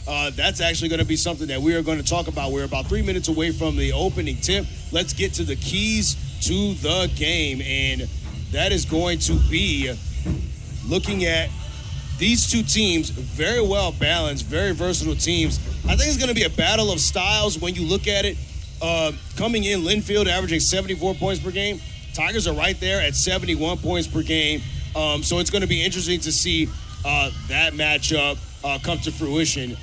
that's actually going to be something that we are going to talk about. We're about 3 minutes away from the opening tip. Let's get to the keys to the game, and that is going to be looking at these two teams, very well balanced, very versatile teams. I think it's going to be a battle of styles when you look at it. Coming in, Linfield averaging 74 points per game. Tigers are right there at 71 points per game. So it's going to be interesting to see that matchup come to fruition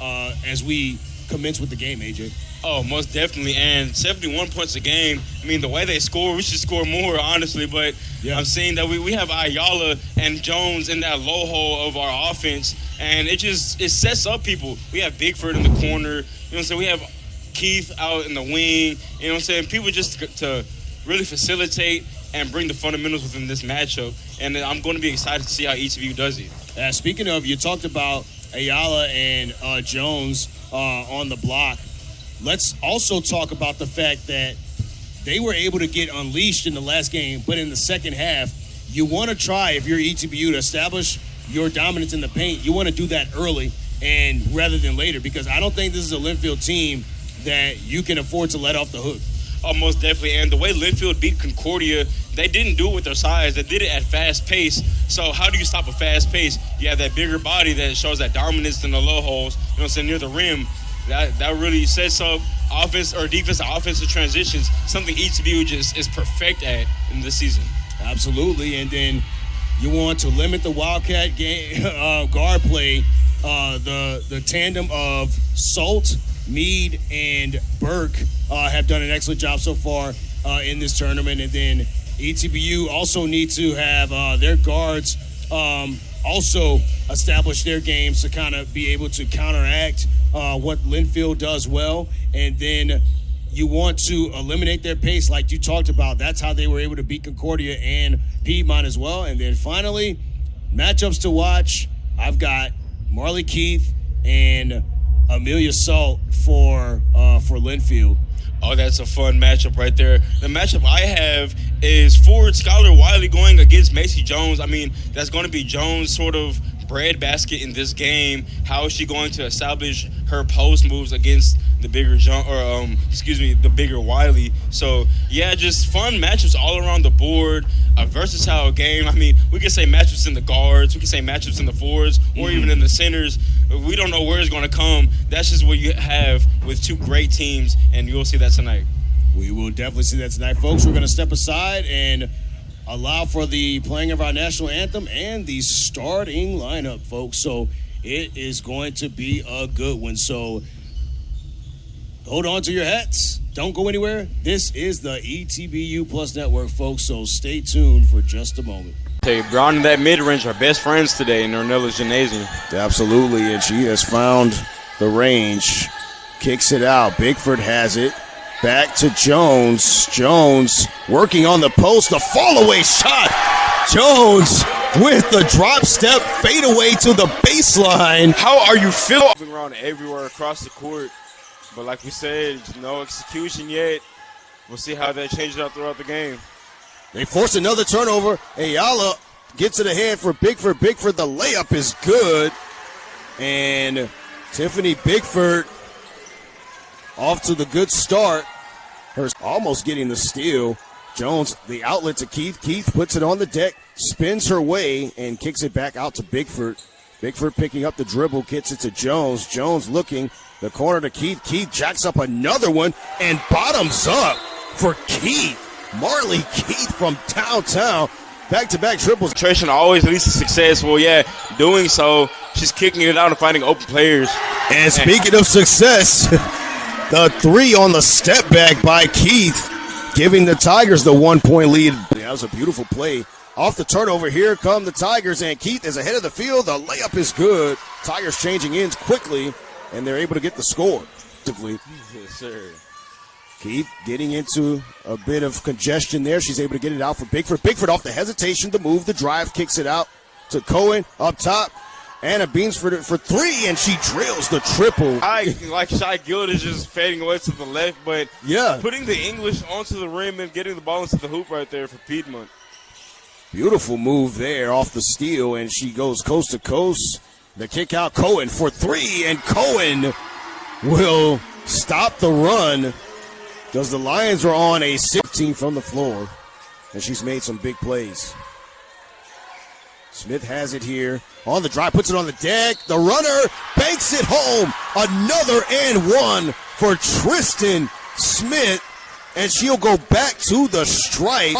as we commence with the game, AJ. Oh, most definitely. And 71 points a game. I mean, the way they score, we should score more, honestly. But yeah. I'm seeing that we have Ayala and Jones in that low hole of our offense. And it sets up people. We have Bigford in the corner. You know what I'm saying? We have Keith out in the wing. You know what I'm saying? People just to really facilitate and bring the fundamentals within this matchup. And I'm going to be excited to see how ETBU does it. Speaking of, you talked about Ayala and Jones on the block. Let's also talk about the fact that they were able to get unleashed in the last game, but in the second half, you want to try, if you're ETBU, to establish your dominance in the paint. You want to do that early and rather than later, because I don't think this is a Linfield team that you can afford to let off the hook. Oh, most definitely. And the way Linfield beat Concordia, they didn't do it with their size. They did it at fast pace. So how do you stop a fast pace? You have that bigger body that shows that dominance in the low holes, you know what I'm saying, near the rim. That really sets up offense or defense, offensive transitions, something ETBU just is perfect at in this season. Absolutely. And then you want to limit the Wildcat game, guard play. The tandem of Salt, Meade, and Burke have done an excellent job so far in this tournament. And then ETBU also need to have their guards also establish their games to kind of be able to counteract what Linfield does well. And then you want to eliminate their pace like you talked about. That's how they were able to beat Concordia and Piedmont as well. And then finally, matchups to watch. I've got Marley Keith and Amelia Salt for Linfield. Oh, that's a fun matchup right there. The matchup I have is forward Skylar Wiley going against Macy Jones. I mean, that's going to be Jones' sort of breadbasket in this game. How is she going to establish her post moves against the bigger the bigger Wiley? So yeah, just fun matchups all around the board. A versatile game. I mean, we can say matchups in the guards, we can say matchups in the forwards, or even in the centers. We don't know where it's going to come. That's just what you have with two great teams, and you'll see that tonight. We will definitely see that tonight, folks. We're going to step aside and allow for the playing of our national anthem and the starting lineup, folks. So it is going to be a good one. So hold on to your hats. Don't go anywhere. This is the ETBU Plus Network, folks. So stay tuned for just a moment. Hey, Brown and that mid-range are best friends today in Ornella's Gymnasium. Absolutely, and she has found the range. Kicks it out. Bigford has it. Back to Jones. Jones working on the post. The fall-away shot. Jones with the drop step fadeaway to the baseline. How are you feeling? Moving around everywhere across the court. But like we said, no execution yet. We'll see how that changes out throughout the game. They force another turnover. Ayala gets it ahead for Bigford. Bigford, the layup is good. And Tiffany Bigford off to the good start. Her almost getting the steal. Jones, the outlet to Keith. Keith puts it on the deck, spins her way, and kicks it back out to Bigford. Bigford picking up the dribble, gets it to Jones. Jones looking, the corner to Keith. Keith jacks up another one and bottoms up for Keith. Marley Keith from downtown. Back-to-back triples. Concentration always leads to success. Well, yeah, doing so, she's kicking it out and finding open players. And speaking of success, the three on the step back by Keith, giving the Tigers the 1-point lead. That was a beautiful play. Off the turnover, here come the Tigers, and Keith is ahead of the field. The layup is good. Tigers changing ends quickly, and they're able to get the score. Yes, sir. Keith getting into a bit of congestion there. She's able to get it out for Bigford. Bigford off the hesitation, the move, the drive, kicks it out to Cohen up top. Anna Beansford for three, and she drills the triple. Shy Guild is just fading away to the left, but yeah, putting the English onto the rim and getting the ball into the hoop right there for Piedmont. Beautiful move there off the steal, and she goes coast to coast The kick out, Cohen for three, and Cohen will stop the run because the Lions are on a 16 from the floor, and she's made some big plays. Smith has it here on the drive, puts it on the deck. The runner banks it home. Another and one for Tristan Smith, and she'll go back to the stripe.